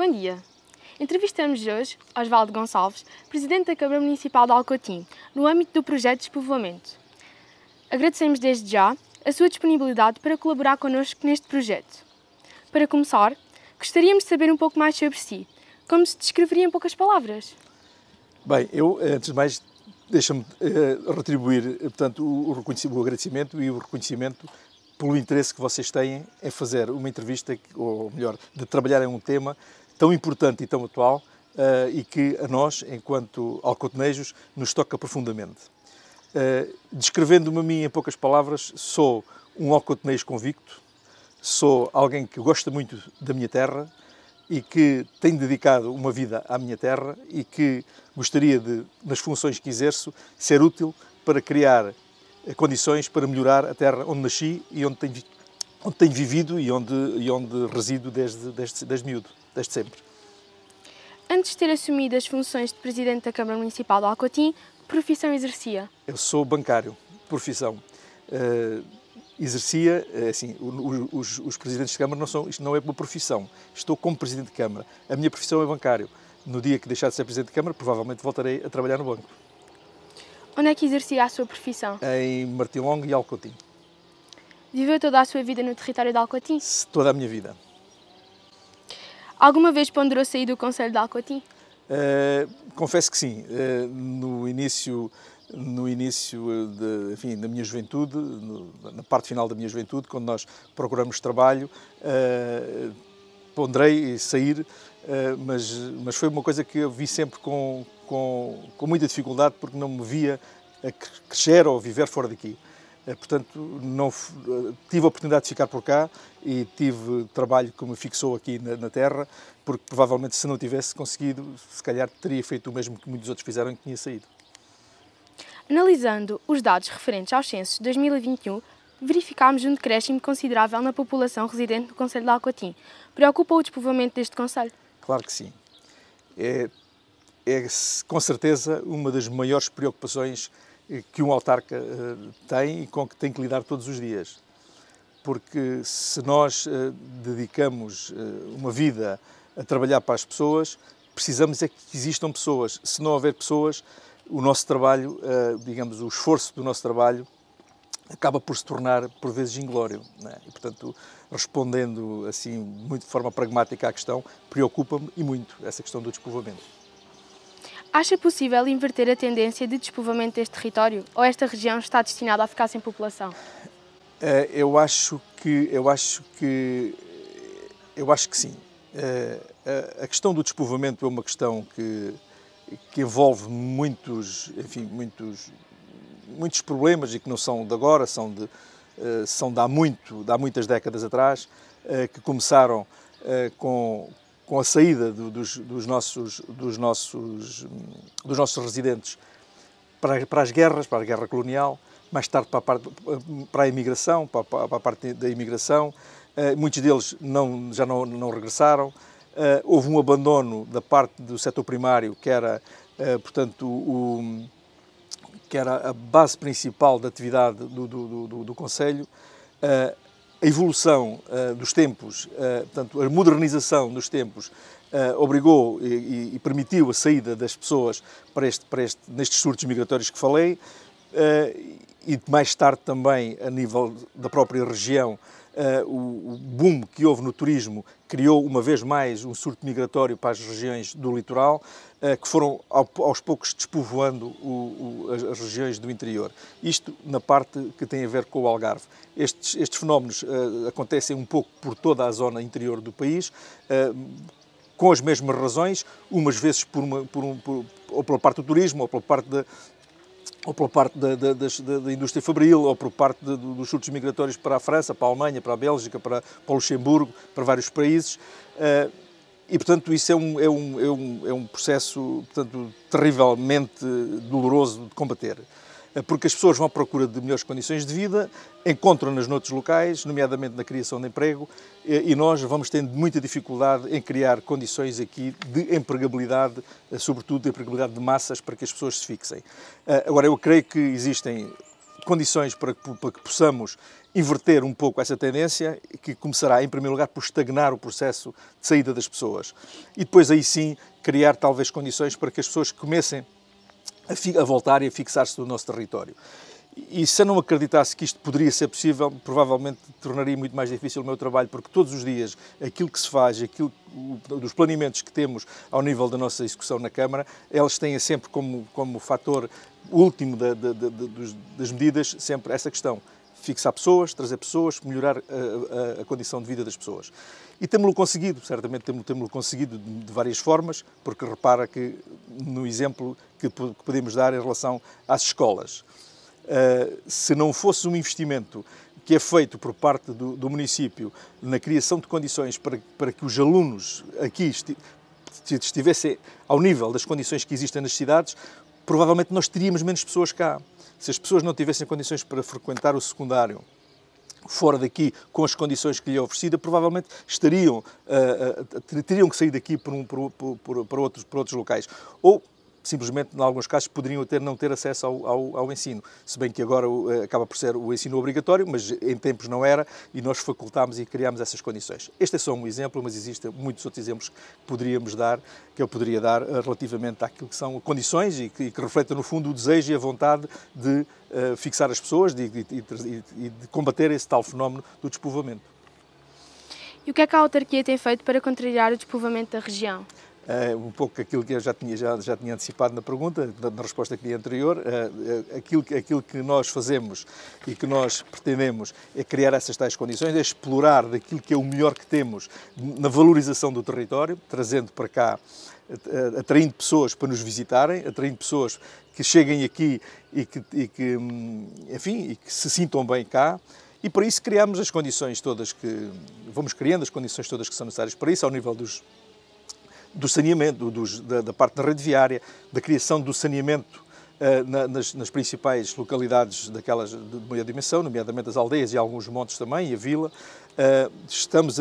Bom dia. Entrevistamos hoje Osvaldo Gonçalves, Presidente da Câmara Municipal de Alcotim, no âmbito do projeto de despovoamento. Agradecemos desde já a sua disponibilidade para colaborar connosco neste projeto. Para começar, gostaríamos de saber um pouco mais sobre si. Como se descreveria em poucas palavras? Bem, eu, antes de mais, deixa-me retribuir, portanto, o agradecimento e o reconhecimento pelo interesse que vocês têm em fazer uma entrevista, ou melhor, de trabalhar em um tema tão importante e tão atual e que a nós, enquanto alcotenejos, nos toca profundamente. Descrevendo-me a mim em poucas palavras, sou um alcotenejo convicto, sou alguém que gosta muito da minha terra e que tem dedicado uma vida à minha terra e que gostaria de, nas funções que exerço, ser útil para criar condições para melhorar a terra onde nasci e onde tenho vivido e onde resido desde miúdo, desde sempre. Antes de ter assumido as funções de Presidente da Câmara Municipal de Alcotim, que profissão exercia? Eu sou bancário, profissão. Exercia, assim, os presidentes de Câmara isto não é uma profissão. Estou como Presidente de Câmara. A minha profissão é bancário. No dia que deixar de ser Presidente de Câmara, provavelmente voltarei a trabalhar no banco. Onde é que exercia a sua profissão? Em Martim-Longo e Alcotim. Viveu toda a sua vida no território de Alcotim? Toda a minha vida. Alguma vez ponderou sair do Concelho de Alcotim? Confesso que sim. No início da minha juventude, na parte final da minha juventude, quando nós procuramos trabalho, ponderei sair, mas foi uma coisa que eu vi sempre com muita dificuldade, porque não me via a crescer ou viver fora daqui. Portanto, não tive a oportunidade de ficar por cá e tive trabalho que me fixou aqui na terra, porque provavelmente se não tivesse conseguido, se calhar teria feito o mesmo que muitos outros fizeram e tinha saído. Analisando os dados referentes aos censos de 2021, verificámos um decréscimo considerável na população residente no Concelho de Alcotim. Preocupa o despovoamento deste concelho? Claro que sim. É com certeza uma das maiores preocupações que um autarca tem e com que tem que lidar todos os dias. Porque se nós dedicamos uma vida a trabalhar para as pessoas, precisamos é que existam pessoas. Se não houver pessoas, o nosso trabalho, digamos, o esforço do nosso trabalho acaba por se tornar, por vezes, inglório, não é? E, portanto, respondendo assim, muito de forma pragmática à questão, preocupa-me e muito essa questão do despovoamento. Acha possível inverter a tendência de despovoamento deste território? Ou esta região está destinada a ficar sem população? Eu acho que sim. A questão do despovoamento é uma questão que envolve muitos problemas e que não são de agora, são de há muitas décadas atrás, que começaram com a saída dos nossos residentes para as guerras, para a guerra colonial, mais tarde para a imigração, para a parte da imigração. Muitos deles já não regressaram. Houve um abandono da parte do setor primário, que era, portanto, que era a base principal da atividade do Concelho. A evolução dos tempos, portanto, a modernização dos tempos, obrigou e permitiu a saída das pessoas nestes surtos migratórios que falei, e mais tarde também, a nível da própria região, o boom que houve no turismo criou uma vez mais um surto migratório para as regiões do litoral, que foram aos poucos despovoando as regiões do interior. Isto na parte que tem a ver com o Algarve. Estes fenómenos acontecem um pouco por toda a zona interior do país, com as mesmas razões, umas vezes ou pela parte do turismo, ou pela parte da indústria fabril, ou por parte dos surtos migratórios para a França, para a Alemanha, para a Bélgica, para o Luxemburgo, para vários países. E, portanto, isso é um processo, portanto, terrivelmente doloroso de combater. Porque as pessoas vão à procura de melhores condições de vida, encontram-nas noutros locais, nomeadamente na criação de emprego, e nós vamos tendo muita dificuldade em criar condições aqui de empregabilidade, sobretudo de empregabilidade de massas, para que as pessoas se fixem. Agora, eu creio que existem condições para que possamos inverter um pouco essa tendência, que começará, em primeiro lugar, por estagnar o processo de saída das pessoas. E depois, aí sim, criar talvez condições para que as pessoas comecem a voltar e a fixar-se no nosso território. E se eu não acreditasse que isto poderia ser possível, provavelmente tornaria muito mais difícil o meu trabalho, porque todos os dias aquilo que se faz, dos planeamentos que temos ao nível da nossa execução na Câmara, elas têm sempre como fator último das medidas sempre essa questão. Fixar pessoas, trazer pessoas, melhorar a condição de vida das pessoas. E temos-lo conseguido, certamente temos-lo conseguido de várias formas, porque repara que no exemplo que podemos dar em relação às escolas, se não fosse um investimento que é feito por parte do município na criação de condições para que os alunos aqui estivessem ao nível das condições que existem nas cidades, provavelmente nós teríamos menos pessoas cá. Se as pessoas não tivessem condições para frequentar o secundário fora daqui, com as condições que lhe é oferecida, provavelmente teriam que sair daqui para outros locais. Ou, simplesmente, em alguns casos, poderiam não ter acesso ao ensino. Se bem que agora acaba por ser o ensino obrigatório, mas em tempos não era, e nós facultámos e criámos essas condições. Este é só um exemplo, mas existem muitos outros exemplos que eu poderia dar relativamente àquilo que são condições e que refletem, no fundo, o desejo e a vontade de fixar as pessoas e de combater esse tal fenómeno do despovoamento. E o que é que a autarquia tem feito para contrariar o despovoamento da região? Um pouco aquilo que eu já tinha antecipado na pergunta, na resposta que dei anterior, aquilo que nós fazemos e que nós pretendemos é criar essas tais condições, é explorar daquilo que é o melhor que temos na valorização do território, trazendo para cá, atraindo pessoas para nos visitarem, atraindo pessoas que cheguem aqui e que se sintam bem cá. E para isso criamos as condições todas vamos criando as condições todas que são necessárias para isso, ao nível do saneamento, da parte da rede viária, da criação do saneamento nas principais localidades daquelas de maior dimensão, nomeadamente as aldeias e alguns montes também, e a vila. Estamos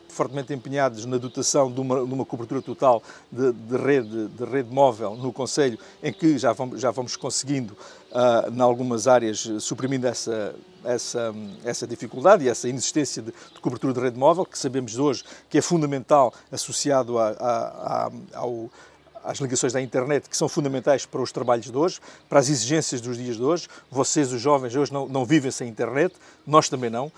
fortemente empenhados na dotação de uma cobertura total de rede móvel no concelho, em que já vamos conseguindo, em algumas áreas, suprimindo essa dificuldade e essa inexistência de cobertura de rede móvel, que sabemos hoje que é fundamental, associado às ligações da internet, que são fundamentais para os trabalhos de hoje, para as exigências dos dias de hoje. Vocês, os jovens, hoje não vivem sem internet, nós também não.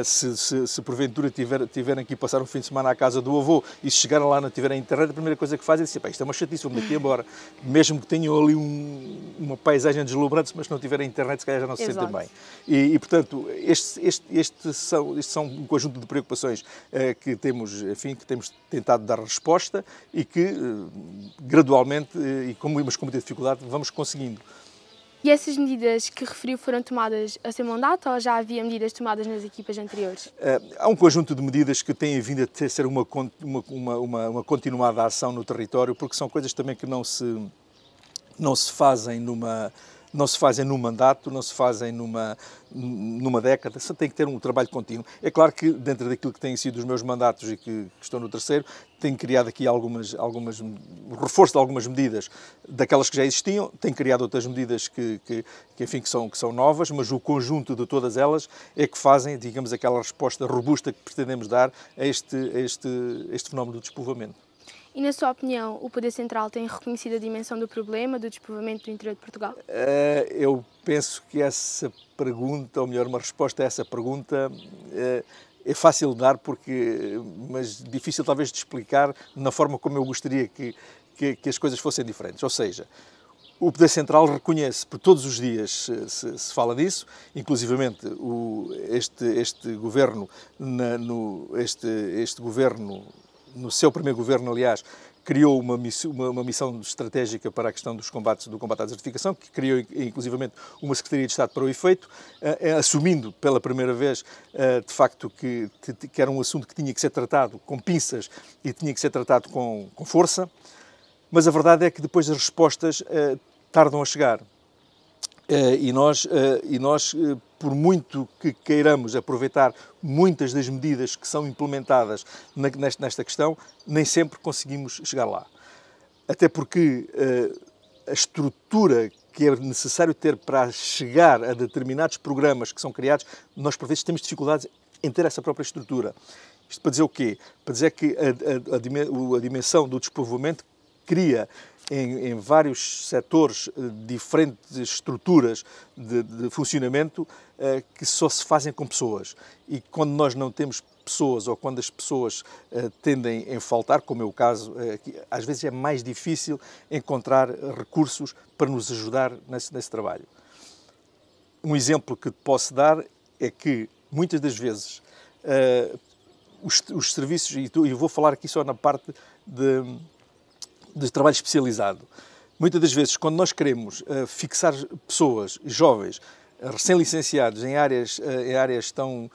Se porventura tiverem que passar um fim de semana à casa do avô e se chegarem lá e não tiverem internet, a primeira coisa que fazem é dizer: isto é uma chatice, vamos daqui embora. Mesmo que tenham ali uma paisagem deslumbrante, mas se não tiverem internet, se calhar já não se sentem bem. E portanto, estes são um conjunto de preocupações que temos tentado dar resposta e que gradualmente, mas com muita dificuldade, vamos conseguindo. E essas medidas que referiu foram tomadas a seu mandato ou já havia medidas tomadas nas equipas anteriores? Há um conjunto de medidas que têm vindo a ser uma continuada ação no território, porque são coisas também que não se fazem num mandato, não se fazem numa década, tem que ter um trabalho contínuo. É claro que, dentro daquilo que têm sido os meus mandatos e que estou no terceiro, tenho criado aqui o reforço de algumas medidas daquelas que já existiam, tenho criado outras medidas que são novas, mas o conjunto de todas elas é que fazem, digamos, aquela resposta robusta que pretendemos dar a este fenómeno do despovoamento. E, na sua opinião, o Poder Central tem reconhecido a dimensão do problema do despovoamento do interior de Portugal? Eu penso que essa pergunta, ou melhor, uma resposta a essa pergunta é fácil de dar, mas difícil talvez de explicar na forma como eu gostaria que as coisas fossem diferentes. Ou seja, o Poder Central reconhece, por todos os dias se fala disso, inclusivamente este governo, no seu primeiro governo, aliás, criou uma missão estratégica para a questão do combate à desertificação, que criou inclusivamente uma Secretaria de Estado para o efeito, assumindo pela primeira vez, de facto, que era um assunto que tinha que ser tratado com pinças e tinha que ser tratado com força, mas a verdade é que depois as respostas tardam a chegar. E nós, por muito que queiramos aproveitar muitas das medidas que são implementadas nesta questão, nem sempre conseguimos chegar lá. Até porque a estrutura que é necessário ter para chegar a determinados programas que são criados, nós por vezes temos dificuldades em ter essa própria estrutura. Isto para dizer o quê? Para dizer que a dimensão do despovoamento cria em vários setores diferentes estruturas de funcionamento que só se fazem com pessoas. E quando nós não temos pessoas ou quando as pessoas tendem a faltar, como é o caso, às vezes é mais difícil encontrar recursos para nos ajudar nesse trabalho. Um exemplo que posso dar é que muitas das vezes os serviços, e eu vou falar aqui só na parte de trabalho especializado. Muitas das vezes, quando nós queremos fixar pessoas jovens, recém-licenciados em áreas tão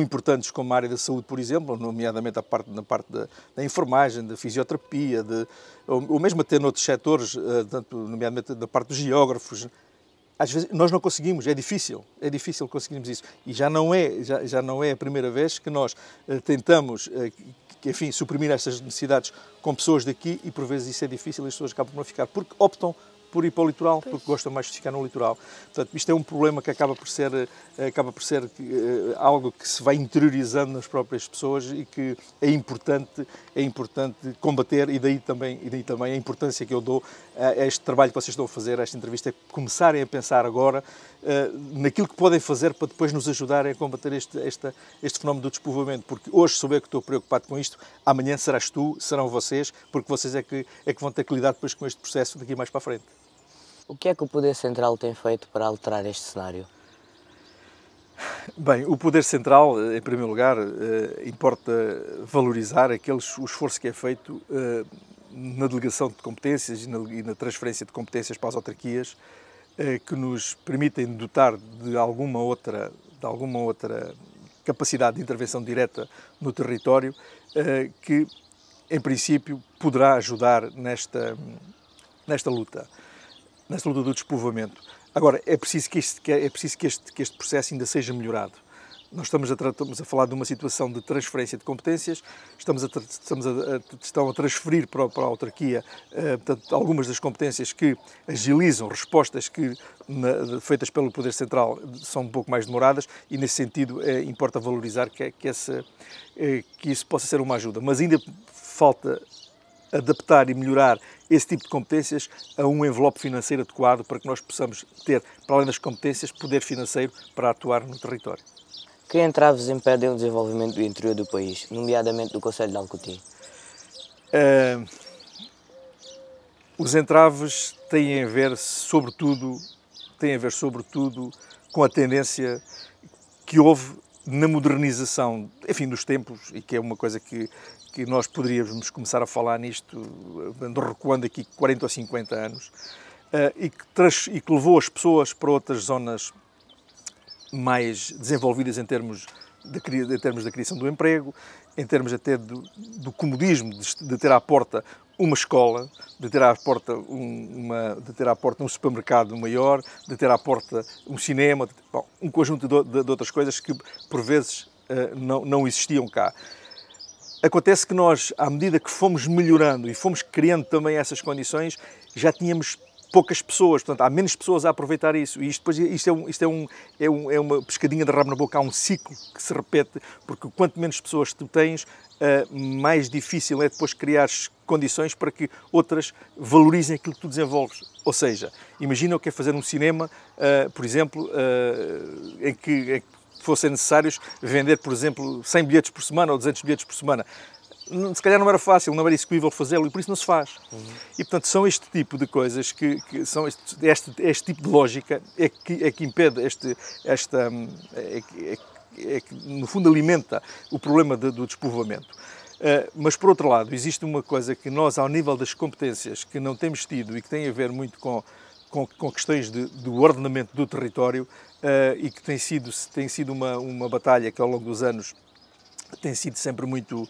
importantes como a área da saúde, por exemplo, nomeadamente na parte da enfermagem, da fisioterapia, ou mesmo até noutros setores, nomeadamente da parte dos geógrafos, às vezes nós não conseguimos, é difícil conseguirmos isso. E já não é a primeira vez que nós tentamos enfim, suprimir estas necessidades com pessoas daqui e por vezes isso é difícil e as pessoas acabam por não ficar, porque optam por ir para o litoral, porque gostam mais de ficar no litoral. Portanto, isto é um problema que acaba por ser algo que se vai interiorizando nas próprias pessoas e que é importante combater, e daí também a importância que eu dou a este trabalho que vocês estão a fazer, a esta entrevista, é começarem a pensar agora naquilo que podem fazer para depois nos ajudarem a combater este fenómeno do despovoamento, porque hoje sou eu que estou preocupado com isto, amanhã serás tu, serão vocês, porque vocês é que vão ter que lidar depois com este processo daqui mais para a frente. O que é que o Poder Central tem feito para alterar este cenário? Bem, o Poder Central, em primeiro lugar, importa valorizar o esforço que é feito na delegação de competências e na transferência de competências para as autarquias, que nos permitem dotar de alguma outra capacidade de intervenção direta no território, que, em princípio, poderá ajudar nesta luta do despovoamento. Agora, é preciso que este processo ainda seja melhorado. Nós estamos a falar de uma situação de transferência de competências, estão a transferir para a autarquia portanto, algumas das competências que agilizam respostas que, feitas pelo Poder Central, são um pouco mais demoradas e, nesse sentido, importa valorizar que isso possa ser uma ajuda. Mas ainda falta adaptar e melhorar esse tipo de competências a um envelope financeiro adequado para que nós possamos ter, para além das competências, poder financeiro para atuar no território. Que entraves impedem o desenvolvimento do interior do país, nomeadamente do concelho de Alcotim? Os entraves têm a ver, sobretudo, com a tendência que houve na modernização, enfim, dos tempos, e que é uma coisa que nós poderíamos começar a falar nisto, recuando aqui 40 ou 50 anos, e que levou as pessoas para outras zonas mais desenvolvidas em termos da criação do emprego, em termos até do comodismo de ter à porta uma escola, de ter à porta um supermercado maior, de ter à porta um cinema, um conjunto de outras coisas que por vezes não existiam cá. Acontece que nós, à medida que fomos melhorando e fomos criando também essas condições, já tínhamos poucas pessoas, portanto, há menos pessoas a aproveitar isso. E isto é uma pescadinha de rabo na boca, há um ciclo que se repete, porque quanto menos pessoas tu tens, mais difícil é depois criar condições para que outras valorizem aquilo que tu desenvolves. Ou seja, imagina o que é fazer um cinema, por exemplo, em que fossem necessários vender, por exemplo, 100 bilhetes por semana ou 200 bilhetes por semana. Se calhar não era fácil, não era execuível fazê-lo e por isso não se faz. E, portanto, são este tipo de coisas que são este tipo de lógica é que impede que, no fundo, alimenta o problema do despovoamento. Mas, por outro lado, existe uma coisa que nós, ao nível das competências, que não temos tido e que tem a ver muito com questões do ordenamento do território e que tem sido uma batalha que, ao longo dos anos, tem sido sempre muito...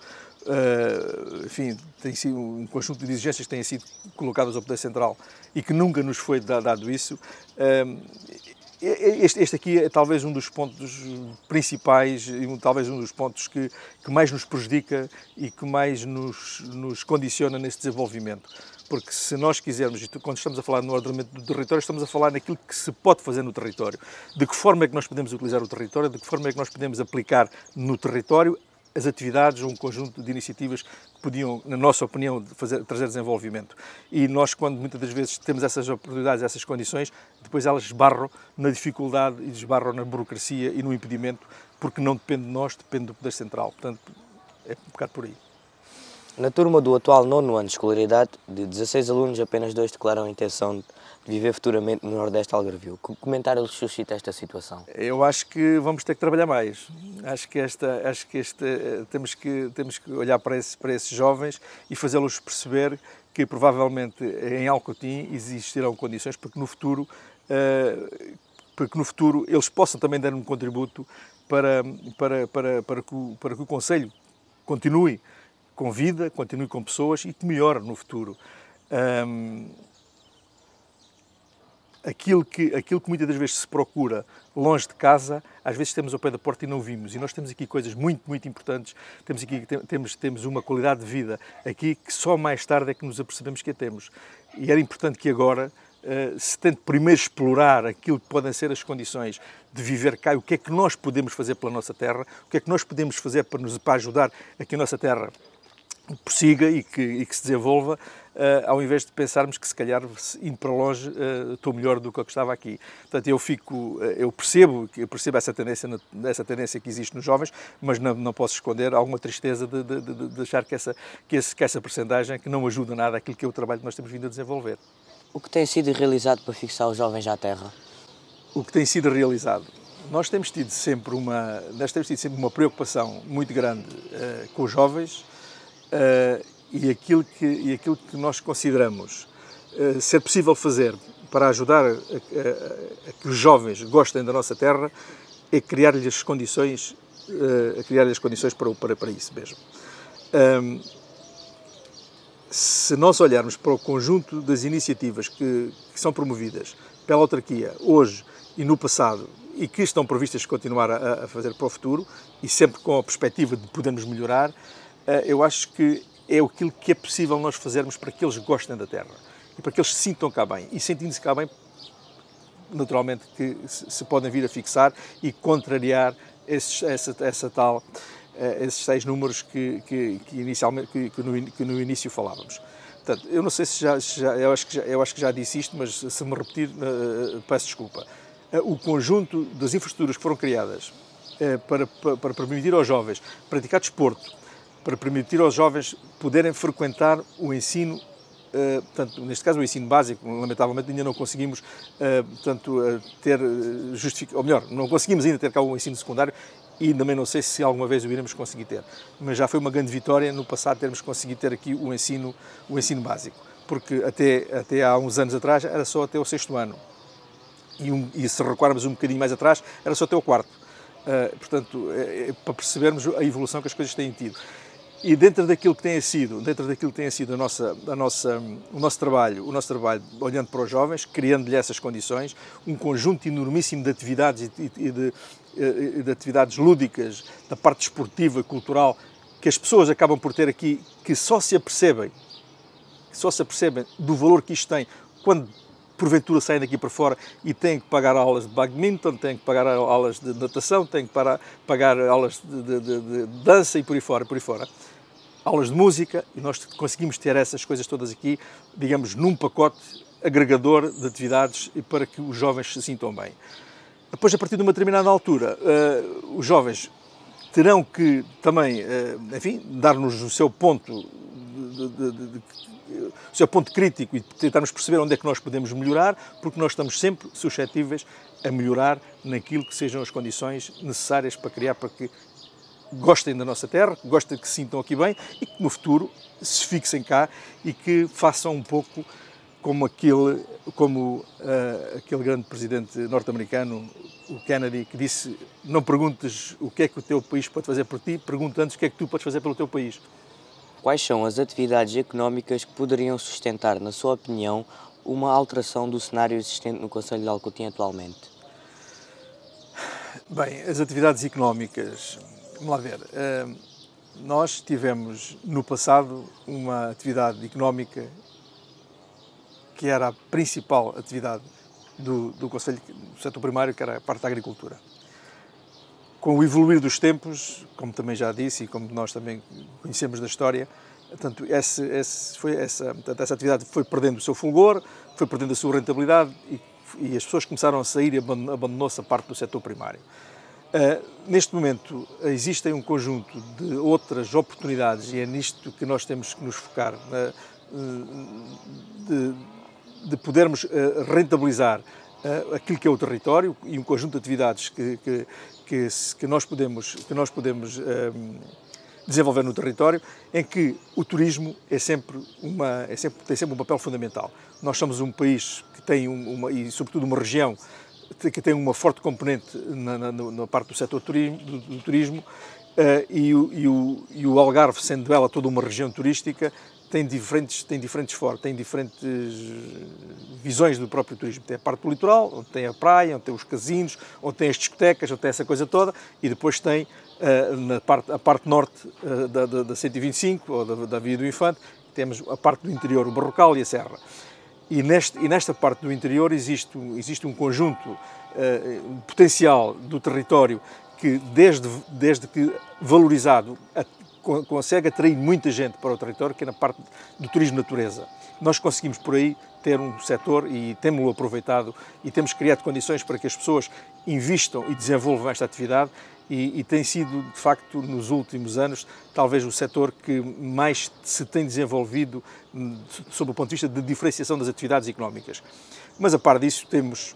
enfim, tem sido um conjunto de exigências que têm sido colocadas ao Poder Central e que nunca nos foi dado isso. Este aqui é talvez um dos pontos principais e talvez um dos pontos que mais nos prejudica e que mais nos condiciona nesse desenvolvimento. Porque se nós quisermos, quando estamos a falar no ordenamento do território, estamos a falar naquilo que se pode fazer no território. De que forma é que nós podemos utilizar o território, de que forma é que nós podemos aplicar no território as atividades ou um conjunto de iniciativas que podiam, na nossa opinião, trazer desenvolvimento. E nós, quando muitas das vezes temos essas oportunidades, essas condições, depois elas esbarram na dificuldade e esbarram na burocracia e no impedimento, porque não depende de nós, depende do Poder Central. Portanto, é um bocado por aí. Na turma do atual 9º ano de escolaridade, de 16 alunos, apenas 2 declaram a intenção de viver futuramente no Nordeste Algarvio. Que comentário lhes suscita esta situação? Eu acho que vamos ter que trabalhar mais. Acho que temos que olhar para esses jovens e fazê-los perceber que provavelmente em Alcotim existirão condições para que no futuro eles possam também dar um contributo para que o Conselho continue com vida, continue com pessoas e que melhore no futuro. Aquilo que muitas das vezes se procura longe de casa, às vezes temos ao pé da porta e não vimos. E nós temos aqui coisas muito, muito importantes. Temos uma qualidade de vida aqui que só mais tarde é que nos apercebemos que a temos. E era importante que agora se tente primeiro explorar aquilo que podem ser as condições de viver cá, o que é que nós podemos fazer pela nossa terra, o que é que nós podemos fazer para ajudar a que a nossa terra prossiga e que se desenvolva, ao invés de pensarmos que se calhar indo para longe estou melhor do que eu estava aqui. Portanto, eu percebo essa tendência que existe nos jovens, mas não posso esconder alguma tristeza de achar que essa percentagem que não ajuda nada àquilo que é o trabalho que nós temos vindo a desenvolver. O que tem sido realizado para fixar os jovens à terra? O que tem sido realizado? Nós temos tido sempre uma preocupação muito grande com os jovens, e aquilo que nós consideramos ser possível fazer para ajudar a que os jovens gostem da nossa terra é criar-lhes as condições, para isso mesmo. Se nós olharmos para o conjunto das iniciativas que são promovidas pela autarquia hoje e no passado e que estão previstas continuar a fazer para o futuro e sempre com a perspectiva de podermos melhorar, eu acho que é aquilo que é possível nós fazermos para que eles gostem da terra e para que eles se sintam cá bem. E sentindo-se cá bem, naturalmente que se podem vir a fixar e contrariar esses 6 números que no início falávamos. Portanto, eu não sei se eu acho que já disse isto, mas se me repetir, peço desculpa. O conjunto das infraestruturas que foram criadas para permitir aos jovens praticar desporto, para permitir aos jovens poderem frequentar o ensino, portanto, neste caso o ensino básico, lamentavelmente ainda não conseguimos ou melhor, não conseguimos ainda ter cá o ensino secundário e também não sei se alguma vez o iremos conseguir ter. Mas já foi uma grande vitória no passado termos conseguido ter aqui o ensino básico, porque até há uns anos atrás era só até o 6º ano e se recuarmos um bocadinho mais atrás era só até o 4º. Portanto, para percebermos a evolução que as coisas têm tido. E dentro daquilo que tem sido o nosso trabalho, olhando para os jovens, criando-lhe essas condições, um conjunto enormíssimo de atividades e de atividades lúdicas, da parte desportiva, cultural, que as pessoas acabam por ter aqui, que só se apercebem do valor que isto tem quando porventura saem daqui para fora e têm que pagar aulas de badminton, têm que pagar aulas de natação, têm que pagar aulas de dança e por aí fora. Aulas de música, e nós conseguimos ter essas coisas todas aqui, digamos, num pacote agregador de atividades e para que os jovens se sintam bem. Depois, a partir de uma determinada altura, os jovens terão que também, enfim, dar-nos o seu ponto crítico e tentarmos perceber onde é que nós podemos melhorar, porque nós estamos sempre suscetíveis a melhorar naquilo que sejam as condições necessárias para criar, para que gostem da nossa terra, que se sintam aqui bem e que no futuro se fixem cá e que façam um pouco como aquele grande presidente norte-americano, o Kennedy, que disse: não perguntes o que é que o teu país pode fazer por ti, pergunta antes o que é que tu podes fazer pelo teu país. Quais são as atividades económicas que poderiam sustentar, na sua opinião, uma alteração do cenário existente no Concelho de Alcotim atualmente? Bem, as atividades económicas, vamos lá ver, nós tivemos no passado uma atividade económica que era a principal atividade do Conselho, do setor primário, que era a parte da agricultura. Com o evoluir dos tempos, como também já disse e como nós também conhecemos da história, portanto, essa atividade foi perdendo o seu fulgor, foi perdendo a sua rentabilidade e as pessoas começaram a sair e abandonou-se a parte do setor primário. Neste momento existem um conjunto de outras oportunidades e é nisto que nós temos que nos focar, de podermos rentabilizar aquilo que é o território e um conjunto de atividades que nós podemos desenvolver no território, em que o turismo tem sempre um papel fundamental. Nós somos um país que tem e sobretudo uma região que tem uma forte componente na parte do setor do turismo e o Algarve, sendo ela toda uma região turística, tem diferentes visões do próprio turismo. Tem a parte do litoral, onde tem a praia, onde tem os casinos, onde tem as discotecas, onde tem essa coisa toda, e depois tem a parte norte da 125, ou da Via do Infante, temos a parte do interior, o Barrocal e a Serra. E nesta parte do interior existe um conjunto potencial do território que, desde que valorizado, consegue atrair muita gente para o território, que é na parte do turismo natureza. Nós conseguimos por aí ter um setor e temos-lo aproveitado e temos criado condições para que as pessoas investam e desenvolvam esta atividade e tem sido, de facto, nos últimos anos, talvez o setor que mais se tem desenvolvido sob o ponto de vista de diferenciação das atividades económicas. Mas, a par disso, temos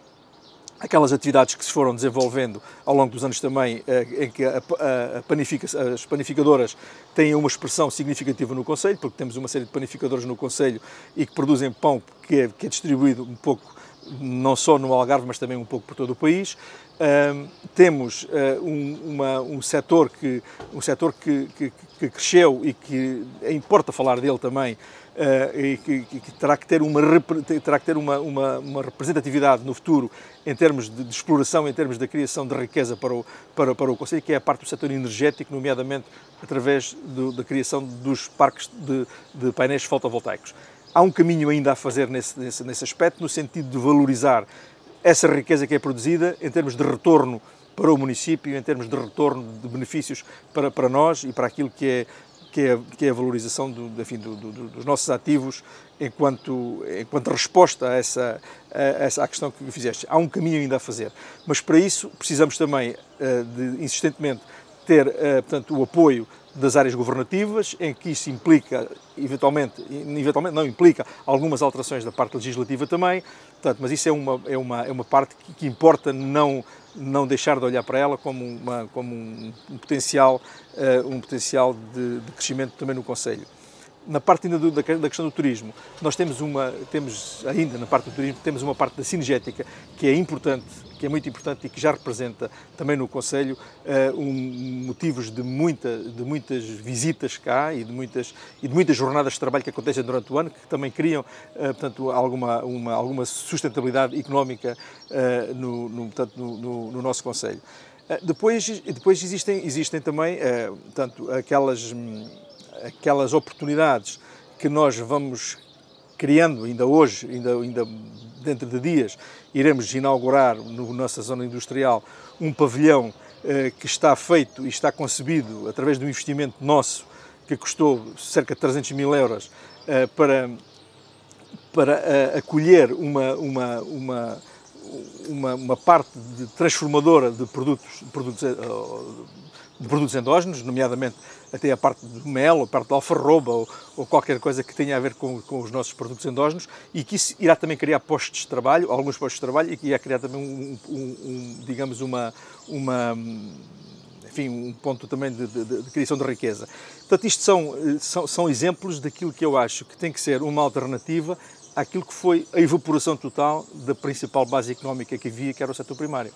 aquelas atividades que se foram desenvolvendo ao longo dos anos também, em que as panificadoras têm uma expressão significativa no Concelho, porque temos uma série de panificadoras no Concelho e que produzem pão que é distribuído um pouco, não só no Algarve, mas também um pouco por todo o país. Temos um setor que cresceu e que importa falar dele também, e que terá que ter uma representatividade no futuro em termos de exploração, em termos da criação de riqueza para o Concelho, que é a parte do setor energético, nomeadamente através da criação dos parques de painéis fotovoltaicos. Há um caminho ainda a fazer nesse aspecto, no sentido de valorizar essa riqueza que é produzida em termos de retorno para o município, em termos de retorno de benefícios para nós e para aquilo que é a valorização dos nossos ativos enquanto resposta à questão que fizeste. Há um caminho ainda a fazer, mas para isso precisamos também insistentemente ter, portanto, o apoio das áreas governativas, em que isso implica, eventualmente não implica algumas alterações da parte legislativa também, portanto, mas isso é uma parte que importa não deixar de olhar para ela como um potencial de crescimento também no Concelho. Na parte ainda da questão do turismo, nós temos ainda na parte do turismo, temos uma parte da cinegética que é importante, que é muito importante e que já representa também no Concelho motivos de muitas visitas cá e de muitas jornadas de trabalho que acontecem durante o ano, que também criam, portanto, alguma sustentabilidade económica no nosso Concelho. Depois existem também, portanto, aquelas oportunidades que nós vamos criando ainda hoje, ainda dentro de dias, iremos inaugurar na nossa zona industrial um pavilhão que está feito e está concebido através de um investimento nosso que custou cerca de 300 mil euros para acolher uma parte transformadora de produtos endógenos, nomeadamente até a parte do mel, a parte da alfarroba ou qualquer coisa que tenha a ver com os nossos produtos endógenos, e que isso irá também criar postos de trabalho, alguns postos de trabalho, e que irá criar também digamos um ponto também de criação de riqueza. Portanto, isto são exemplos daquilo que eu acho que tem que ser uma alternativa àquilo que foi a evaporação total da principal base económica que havia, que era o setor primário.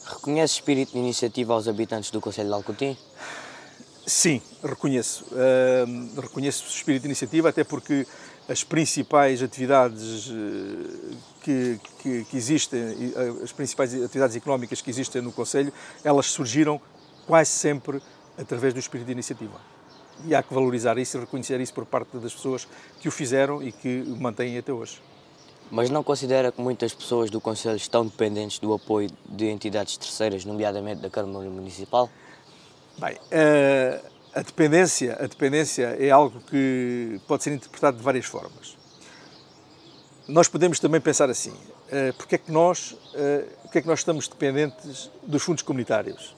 Reconhece espírito de iniciativa aos habitantes do Concelho de Alcotim? Sim, reconheço. Reconheço o espírito de iniciativa, até porque as principais atividades que existem, as principais atividades económicas que existem no Conselho, elas surgiram quase sempre através do espírito de iniciativa. E há que valorizar isso e reconhecer isso por parte das pessoas que o fizeram e que o mantêm até hoje. Mas não considera que muitas pessoas do Conselho estão dependentes do apoio de entidades terceiras, nomeadamente da Câmara Municipal? Bem, a dependência é algo que pode ser interpretado de várias formas. Nós podemos também pensar assim, porque é que nós estamos dependentes dos fundos comunitários?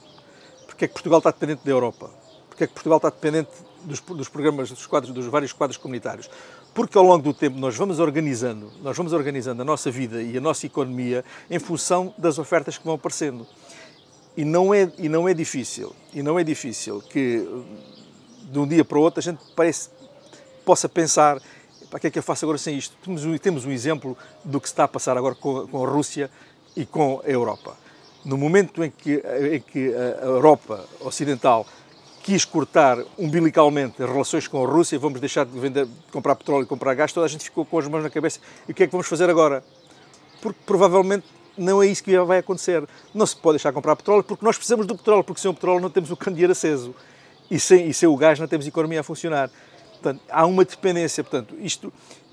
Porque é que Portugal está dependente da Europa? Porque é que Portugal está dependente dos programas, dos vários quadros comunitários? Porque ao longo do tempo nós vamos organizando a nossa vida e a nossa economia em função das ofertas que vão aparecendo. E não é difícil que de um dia para o outro a gente possa pensar, para que é que eu faço agora sem isto? Temos um exemplo do que se está a passar agora com a Rússia e com a Europa. No momento em que a Europa Ocidental quis cortar umbilicalmente as relações com a Rússia, vamos deixar de comprar petróleo e comprar gás, toda a gente ficou com as mãos na cabeça. E o que é que vamos fazer agora? Porque provavelmente não é isso que vai acontecer. Não se pode deixar de comprar petróleo porque nós precisamos do petróleo, porque sem o petróleo não temos o candeeiro aceso. E sem o gás não temos a economia a funcionar. Portanto, há uma dependência. Portanto,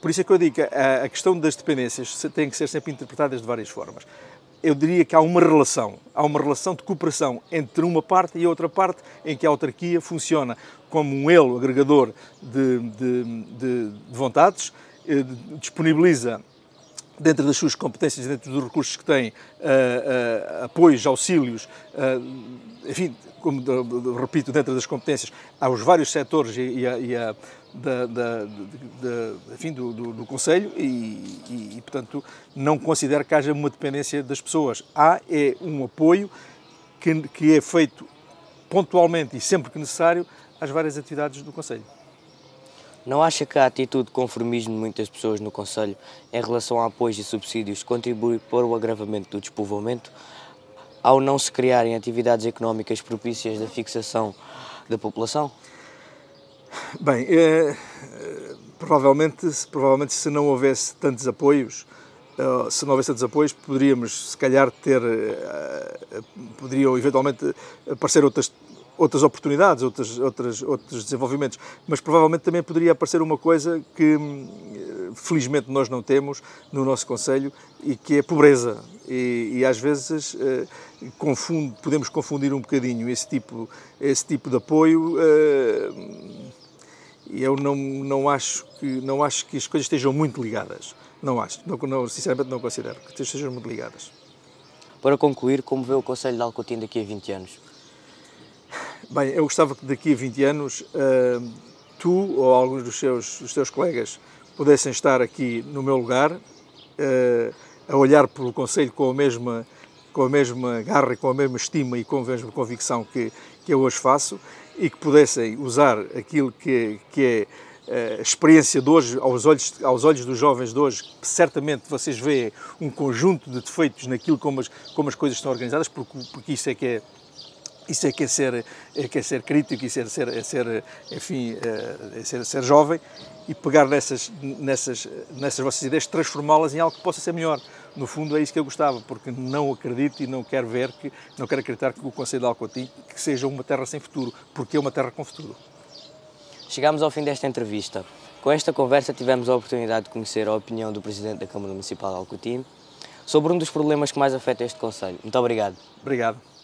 por isso é que eu digo que a questão das dependências tem que ser sempre interpretadas de várias formas. Eu diria que há uma relação de cooperação entre uma parte e a outra parte, em que a autarquia funciona como um elo agregador de vontades, disponibiliza, dentro das suas competências, dentro dos recursos que tem, apoios, auxílios, enfim, como repito, dentro das competências, aos vários setores do Conselho e, portanto, não considero que haja uma dependência das pessoas. Há um apoio que é feito pontualmente e sempre que necessário às várias atividades do Conselho. Não acha que a atitude de conformismo de muitas pessoas no Conselho em relação a apoios e subsídios contribui para o agravamento do despovoamento, ao não se criarem atividades económicas propícias da fixação da população? Bem, provavelmente se não houvesse tantos apoios, poderíamos, se calhar, poderiam eventualmente aparecer outras oportunidades, outros desenvolvimentos, mas provavelmente também poderia aparecer uma coisa que felizmente nós não temos no nosso Conselho e que é pobreza. E às vezes podemos confundir um bocadinho esse tipo de apoio. Eu não acho que as coisas estejam muito ligadas. Sinceramente não considero que estejam muito ligadas. Para concluir, como vê o Conselho de Alcotim daqui a 20 anos? Bem, eu gostava que daqui a 20 anos tu ou alguns dos teus colegas pudessem estar aqui no meu lugar, a olhar pelo Conselho com a mesma garra, com a mesma estima e com a mesma convicção que eu hoje faço, e que pudessem usar aquilo que é a experiência de hoje, aos olhos dos jovens de hoje. Certamente vocês veem um conjunto de defeitos naquilo como as coisas estão organizadas, porque isso é que é ser crítico e ser jovem, e pegar nessas vossas ideias, transformá-las em algo que possa ser melhor. No fundo é isso que eu gostava, porque não acredito e não quero acreditar que o Conselho de Alcotim que seja uma terra sem futuro, porque é uma terra com futuro. Chegamos ao fim desta entrevista. Com esta conversa tivemos a oportunidade de conhecer a opinião do Presidente da Câmara Municipal de Alcotim sobre um dos problemas que mais afeta este Conselho. Muito obrigado. Obrigado.